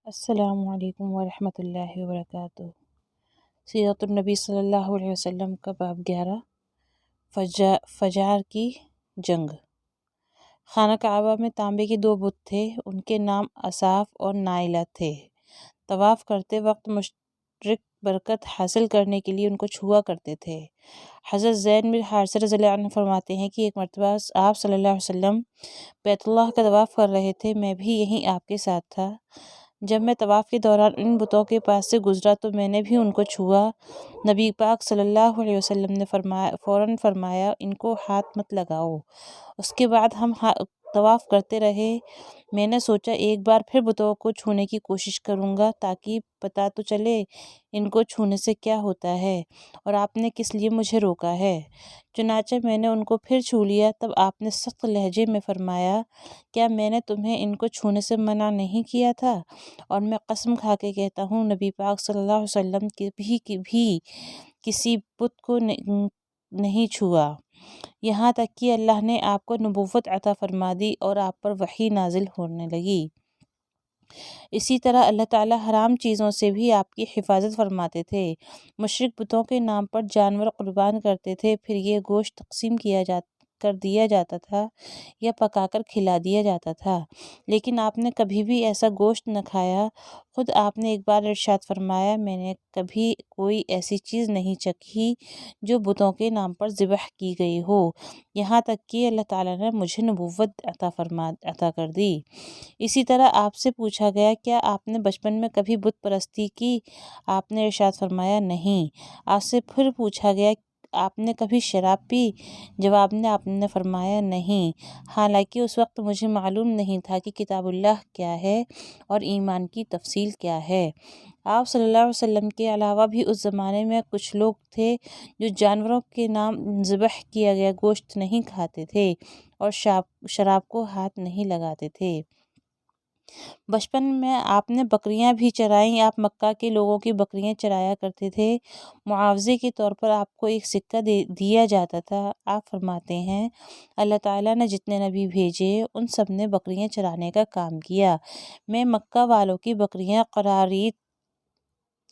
السلام علیکم ورحمۃ اللہ وبرکاتہ۔ سیرت النبی صلی اللہ علیہ وسلم کا باب 11 فجار کی جنگ۔ خانہ کعبہ میں تانبے کے 2 بت تھے، ان کے نام اصاف اور نائلہ تھے۔ طواف کرتے وقت مشرک برکت حاصل کرنے کے لیے ان کو چھوا کرتے تھے۔ حضرت زید بن حارثہ رضی اللہ عنہ فرماتے ہیں کہ ایک مرتبہ آپ صلی اللہ علیہ وسلم بیت اللہ کا طواف کر رہے تھے، میں بھی یہیں آپ کے ساتھ تھا۔ جب میں طواف کے دوران ان بتوں کے پاس سے گزرا تو میں نے بھی ان کو چھوا۔ نبی پاک صلی اللہ علیہ وسلم نے فوراً فرمایا، ان کو ہاتھ مت لگاؤ۔ اس کے بعد ہم طواف کرتے رہے۔ میں نے سوچا ایک بار پھر بتوں کو چھونے کی کوشش کروں گا تاکہ پتہ تو چلے ان کو چھونے سے کیا ہوتا ہے اور آپ نے کس لیے مجھے روکا ہے۔ چنانچہ میں نے ان کو پھر چھو لیا۔ تب آپ نے سخت لہجے میں فرمایا، کیا میں نے تمہیں ان کو چھونے سے منع نہیں کیا تھا؟ اور میں قسم کھا کے کہتا ہوں، نبی پاک صلی اللہ علیہ وسلم بھی کسی بت کو نہیں چھوا، یہاں تک کہ اللہ نے آپ کو نبوت عطا فرما دی اور آپ پر وحی نازل ہونے لگی۔ اسی طرح اللہ تعالیٰ حرام چیزوں سے بھی آپ کی حفاظت فرماتے تھے۔ مشرک بتوں کے نام پر جانور قربان کرتے تھے، پھر یہ گوشت تقسیم کر دیا جاتا تھا یا پکا کر کھلا دیا جاتا تھا، لیکن آپ نے کبھی بھی ایسا گوشت نہ کھایا۔ خود آپ نے ایک بار ارشاد فرمایا، میں نے کبھی کوئی ایسی چیز نہیں چکھی جو بتوں کے نام پر ذبح کی گئی ہو، یہاں تک کہ اللہ تعالیٰ نے مجھے نبوت عطا کر دی۔ اسی طرح آپ سے پوچھا گیا، کیا آپ نے بچپن میں کبھی بت پرستی کی؟ آپ نے ارشاد فرمایا، نہیں۔ آپ سے پھر پوچھا گیا، آپ نے کبھی شراب پی؟ جواب میں آپ نے فرمایا، نہیں، حالانکہ اس وقت مجھے معلوم نہیں تھا کہ کتاب اللہ کیا ہے اور ایمان کی تفصیل کیا ہے۔ آپ صلی اللہ علیہ وسلم کے علاوہ بھی اس زمانے میں کچھ لوگ تھے جو جانوروں کے نام ذبح کیا گیا گوشت نہیں کھاتے تھے اور شراب کو ہاتھ نہیں لگاتے تھے۔ بچپن میں آپ نے بکریاں بھی چرائیں۔ آپ مکہ کے لوگوں کی بکریاں چرایا کرتے تھے۔ معاوضے کے طور پر آپ کو ایک سکہ دیا جاتا تھا۔ آپ فرماتے ہیں، اللہ تعالیٰ نے جتنے نبی بھیجے ان سب نے بکریاں چرانے کا کام کیا۔ میں مکہ والوں کی بکریاں قرارید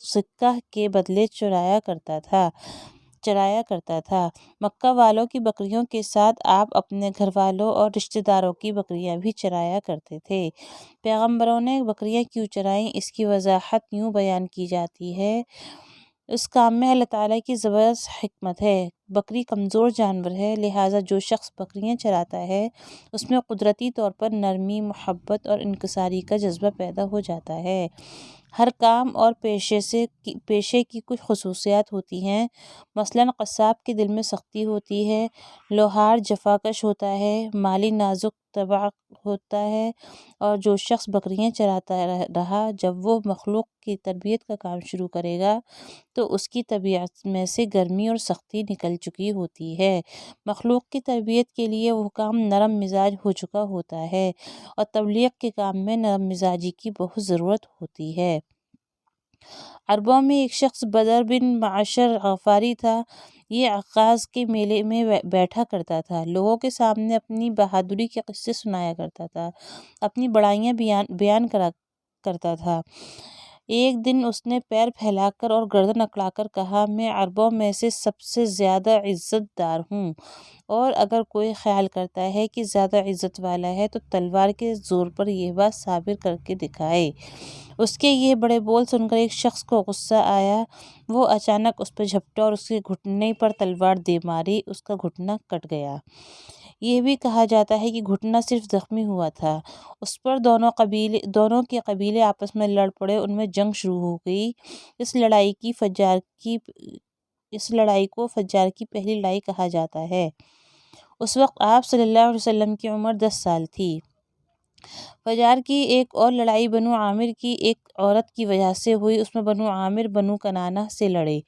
سکہ کے بدلے چرایا کرتا تھا۔ مکہ والوں کی بکریوں کے ساتھ آپ اپنے گھر والوں اور رشتہ داروں کی بکریاں بھی چرایا کرتے تھے۔ پیغمبروں نے بکریاں کیوں چرائیں، اس کی وضاحت یوں بیان کی جاتی ہے، اس کام میں اللہ تعالیٰ کی زبردست حکمت ہے۔ بکری کمزور جانور ہے، لہٰذا جو شخص بکریاں چراتا ہے اس میں قدرتی طور پر نرمی، محبت اور انکساری کا جذبہ پیدا ہو جاتا ہے۔ ہر کام اور پیشے کی کچھ خصوصیات ہوتی ہیں، مثلاً قصاب کے دل میں سختی ہوتی ہے، لوہار جفاکش ہوتا ہے، مالی نازک طبع ہوتا ہے، اور جو شخص بکریاں چراتا رہا جب وہ مخلوق کی تربیت کا کام شروع کرے گا تو اس کی طبیعت میں سے گرمی اور سختی نکل چکی ہوتی ہے۔ مخلوق کی تربیت کے لیے وہ کام نرم مزاج ہو چکا ہوتا ہے اور تبلیغ کے کام میں نرم مزاجی کی بہت ضرورت ہوتی ہے۔ عربوں میں ایک شخص بدر بن معشر غفاری تھا۔ یہ عکاظ کے میلے میں بیٹھا کرتا تھا، لوگوں کے سامنے اپنی بہادری کے قصے سنایا کرتا تھا، اپنی بڑائیاں بیان کرتا تھا۔ ایک دن اس نے پیر پھیلا کر اور گردن اکڑا کر کہا، میں عربوں میں سے سب سے زیادہ عزت دار ہوں، اور اگر کوئی خیال کرتا ہے کہ زیادہ عزت والا ہے تو تلوار کے زور پر یہ بات ثابت کر کے دکھائے۔ اس کے یہ بڑے بول سن کر ایک شخص کو غصہ آیا، وہ اچانک اس پر جھپٹا اور اس کے گھٹنے پر تلوار دے ماری، اس کا گھٹنا کٹ گیا۔ یہ بھی کہا جاتا ہے کہ گھٹنا صرف زخمی ہوا تھا۔ اس پر دونوں کے قبیلے آپس میں لڑ پڑے، ان میں جنگ شروع ہو گئی۔ اس لڑائی کو فجار کی پہلی لڑائی کہا جاتا ہے۔ اس وقت آپ صلی اللہ علیہ وسلم کی عمر 10 سال تھی۔ فجار کی ایک اور لڑائی بنو عامر کی ایک عورت کی وجہ سے ہوئی۔ اس میں بنو عامر بنو کنانہ سے لڑے،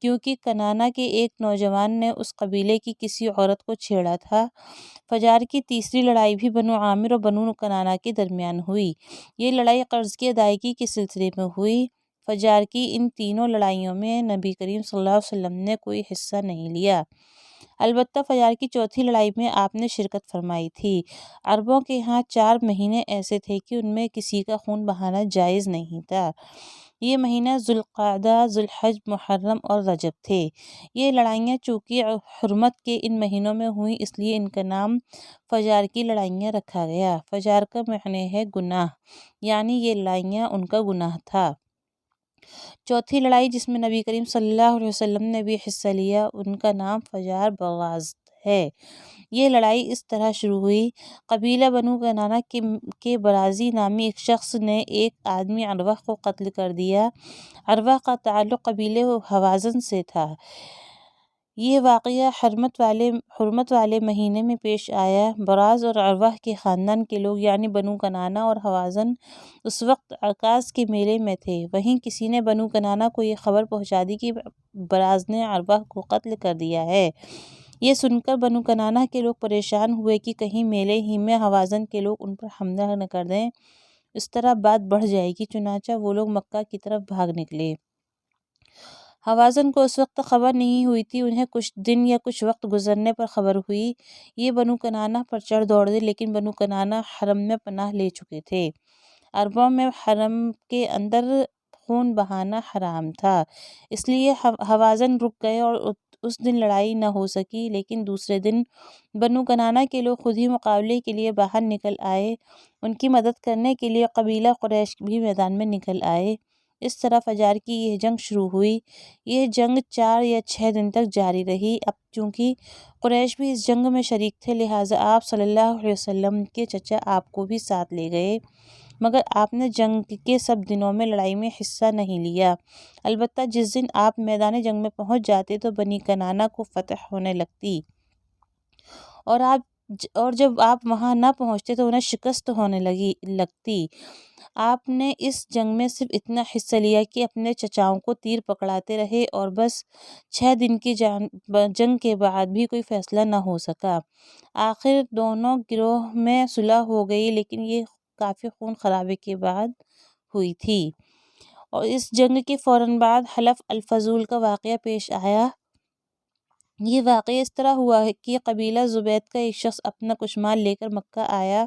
کیونکہ کنانہ کے ایک نوجوان نے اس قبیلے کی کسی عورت کو چھیڑا تھا۔ فجار کی تیسری لڑائی بھی بنو عامر اور بنو کنانہ کے درمیان ہوئی۔ یہ لڑائی قرض کی ادائیگی کے سلسلے میں ہوئی۔ فجار کی ان تینوں لڑائیوں میں نبی کریم صلی اللہ علیہ وسلم نے کوئی حصہ نہیں لیا۔ البتہ فجار کی چوتھی لڑائی میں آپ نے شرکت فرمائی تھی۔ عربوں کے ہاں 4 مہینے ایسے تھے کہ ان میں کسی کا خون بہانا جائز نہیں تھا۔ یہ مہینہ ذوالقعدہ، ذوالحج، محرم اور رجب تھے۔ یہ لڑائیاں چونکہ حرمت کے ان مہینوں میں ہوئیں اس لیے ان کا نام فجار کی لڑائیاں رکھا گیا۔ فجار کا معنی ہے گناہ، یعنی یہ لڑائیاں ان کا گناہ تھا۔ چوتھی لڑائی جس میں نبی کریم صلی اللہ علیہ وسلم نے بھی حصہ لیا ان کا نام فجار بغاز ہے۔ یہ لڑائی اس طرح شروع ہوئی، قبیلہ بنو کنانہ کے برازی نامی ایک شخص نے ایک آدمی عروہ کو قتل کر دیا۔ عروہ کا تعلق قبیلہ ہوازن سے تھا۔ یہ واقعہ حرمت والے مہینے میں پیش آیا۔ براز اور عروہ کے خاندان کے لوگ یعنی بنو کنانہ اور ہوازن اس وقت عکاظ کے میلے میں تھے۔ وہیں کسی نے بنو کنانہ کو یہ خبر پہنچا دی کہ براز نے عروہ کو قتل کر دیا ہے۔ یہ سن کر بنو کنانہ کے لوگ پریشان ہوئے کہ کہیں میلے ہی میں ہوازن کے لوگ ان پر حملہ نہ کر دیں، اس طرح بات بڑھ جائے گی، چنانچہ وہ لوگ مکہ کی طرف بھاگ نکلے۔ ہوازن کو اس وقت خبر نہیں ہوئی تھی، انہیں کچھ دن یا کچھ وقت گزرنے پر خبر ہوئی۔ یہ بنو کنانہ پر چڑھ دوڑے، لیکن بنو کنانہ حرم میں پناہ لے چکے تھے۔ عربوں میں حرم کے اندر خون بہانا حرام تھا، اس لیے ہوازن رک گئے اور اس دن لڑائی نہ ہو سکی۔ لیکن دوسرے دن بنو کنانہ کے لوگ خود ہی مقابلے کے لیے باہر نکل آئے۔ ان کی مدد کرنے کے لیے قبیلہ قریش بھی میدان میں نکل آئے۔ اس طرح فجار کی یہ جنگ شروع ہوئی۔ یہ جنگ 4 یا 6 دن تک جاری رہی۔ اب چونکہ قریش بھی اس جنگ میں شریک تھے لہٰذا آپ صلی اللہ علیہ وسلم کے چچا آپ کو بھی ساتھ لے گئے، مگر آپ نے جنگ کے سب دنوں میں لڑائی میں حصہ نہیں لیا۔ البتہ جس دن آپ میدان جنگ میں پہنچ جاتے تو بنی کنانہ کو فتح ہونے لگتی، اور جب آپ وہاں نہ پہنچتے تو انہیں شکست ہونے لگتی۔ آپ نے اس جنگ میں صرف اتنا حصہ لیا کہ اپنے چچاؤں کو تیر پکڑاتے رہے، اور بس 6 دن کی جنگ کے بعد بھی کوئی فیصلہ نہ ہو سکا۔ آخر دونوں گروہ میں صلح ہو گئی، لیکن یہ کافی خون خرابے کے بعد ہوئی تھی۔ اور اس جنگ کے فوراً بعد حلف الفضول کا واقعہ پیش آیا۔ یہ واقعہ اس طرح ہوا کہ قبیلہ زبید کا ایک شخص اپنا کچھ مال لے کر مکہ آیا۔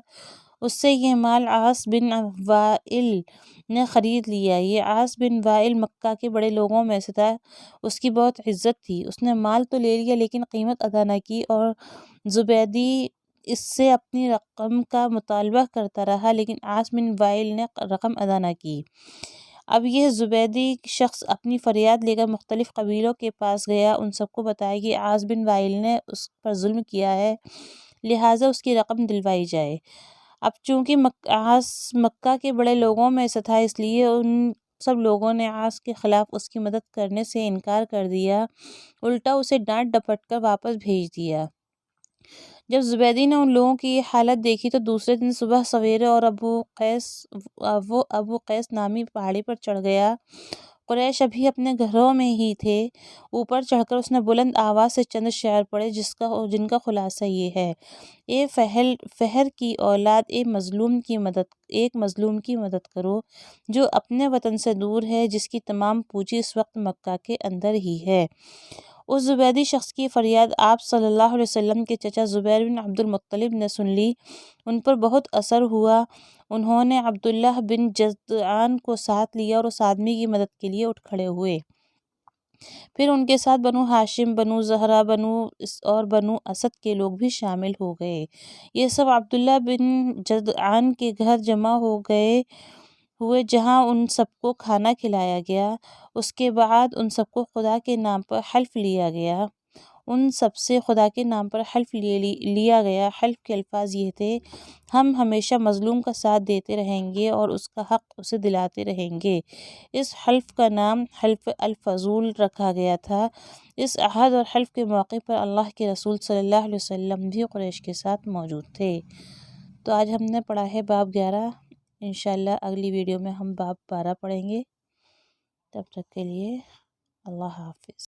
اس سے یہ مال عاص بن وائل نے خرید لیا۔ یہ عاص بن وائل مکہ کے بڑے لوگوں میں سے تھا، اس کی بہت عزت تھی۔ اس نے مال تو لے لیا لیکن قیمت ادا نہ کی، اور زبیدی اس سے اپنی رقم کا مطالبہ کرتا رہا، لیکن عاص بن وائل نے رقم ادا نہ کی۔ اب یہ زبیدی شخص اپنی فریاد لے کر مختلف قبیلوں کے پاس گیا، ان سب کو بتایا کہ عاص بن وائل نے اس پر ظلم کیا ہے، لہٰذا اس کی رقم دلوائی جائے۔ اب چونکہ عاص مکہ کے بڑے لوگوں میں سے تھا، اس لیے ان سب لوگوں نے عاص کے خلاف اس کی مدد کرنے سے انکار کر دیا، الٹا اسے ڈانٹ ڈپٹ کر واپس بھیج دیا۔ جب زبیدی نے ان لوگوں کی یہ حالت دیکھی تو دوسرے دن صبح سویرے وہ ابو قیس نامی پہاڑی پر چڑھ گیا۔ قریش ابھی اپنے گھروں میں ہی تھے۔ اوپر چڑھ کر اس نے بلند آواز سے چند شعر پڑھے جن کا خلاصہ یہ ہے: اے فہر کی اولاد، ایک مظلوم کی مدد کرو جو اپنے وطن سے دور ہے، جس کی تمام پونجی اس وقت مکہ کے اندر ہی ہے۔ اس زبیدی شخص کی فریاد آپ صلی اللہ علیہ وسلم کے چچا زبیر بن عبد المطلب نے سن لی، ان پر بہت اثر ہوا۔ انہوں نے عبداللہ بن جذعان کو ساتھ لیا اور اس آدمی کی مدد کے لیے اٹھ کھڑے ہوئے۔ پھر ان کے ساتھ بنو ہاشم، بنو زہرہ اور بنو اسد کے لوگ بھی شامل ہو گئے۔ یہ سب عبداللہ بن جذعان کے گھر جمع ہوئے جہاں ان سب کو کھانا کھلایا گیا۔ اس کے بعد ان سب کو خدا کے نام پر حلف لیا گیا۔ ان سب سے خدا کے نام پر حلف لیا گیا۔ حلف کے الفاظ یہ تھے: ہم ہمیشہ مظلوم کا ساتھ دیتے رہیں گے اور اس کا حق اسے دلاتے رہیں گے۔ اس حلف کا نام حلف الفضول رکھا گیا تھا۔ اس عہد اور حلف کے موقع پر اللہ کے رسول صلی اللہ علیہ وسلم بھی قریش کے ساتھ موجود تھے۔ تو آج ہم نے پڑھا ہے باب 11۔ انشاءاللہ اگلی ویڈیو میں ہم باب 12 پڑھیں گے۔ تب تک کے لیے اللہ حافظ۔